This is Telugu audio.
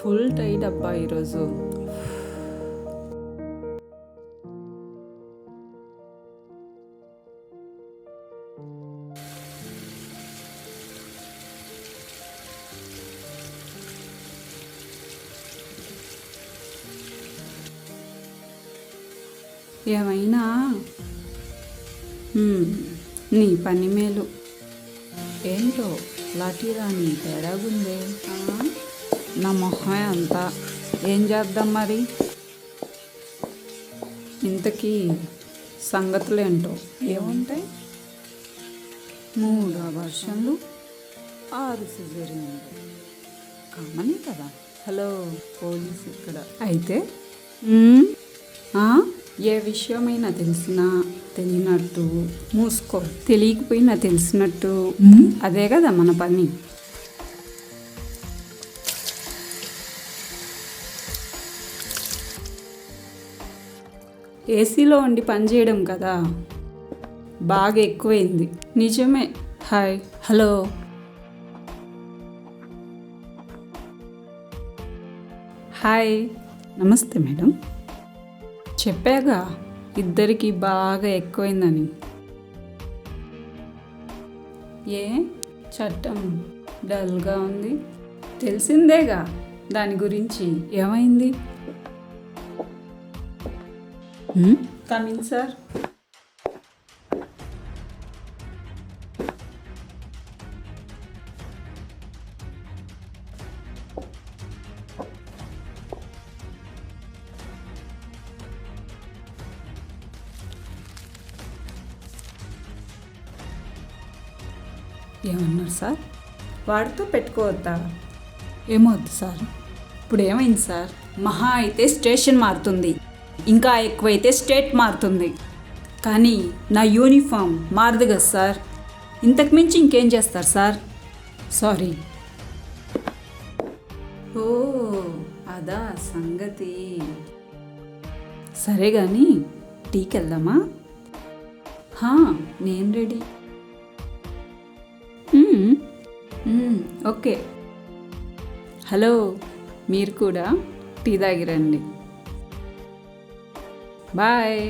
ఫుల్ టైట్ అబ్బా ఈరోజు. ఏమైనా నీ పని మేలు. ఏంటో లాఠీరాని తేడాగుందే. నా మొహమే అంతా. ఏం చేద్దాం మరి? ఇంతకీ సంగతులేంటో ఏముంటాయి? 3 అబార్షన్లు, 6 సిజేరియన్లు కామనే కదా. హలో పోలీస్ ఇక్కడ. అయితే ఏ విషయమైనా తెలిసినా తెలియనట్టు మూసుకో, తెలియకపోయినా తెలిసినట్టు. అదే కదా మన పని. ఏసీలో ఉండి పనిచేయడం కదా, బాగా ఎక్కువైంది. నిజమే. Hi, hello. హాయ్, నమస్తే మేడం. చెప్పాగా ఇద్దరికి బాగా ఎక్కువైందని. ఏ చట్టం డల్గా ఉంది? తెలిసిందేగా దాని గురించి. ఏమైంది? Coming sir. ఏమన్నారు సార్? వాడితో పెట్టుకోవద్దా? ఏమవుద్దు సార్? ఇప్పుడు ఏమైంది సార్? మహా అయితే స్టేషన్ మారుతుంది, ఇంకా ఎక్కువైతే స్టేట్ మారుతుంది, కానీ నా యూనిఫామ్ మారదు కదా సార్. ఇంతకు మించి ఇంకేం చేస్తారు సార్? సారీ. ఓ అదా సంగతి. సరే కానీ టీకి వెళ్దామా? నేను రెడీ. ఓకే. హలో, మీరు కూడా టీ తాగిరండి. బాయ్.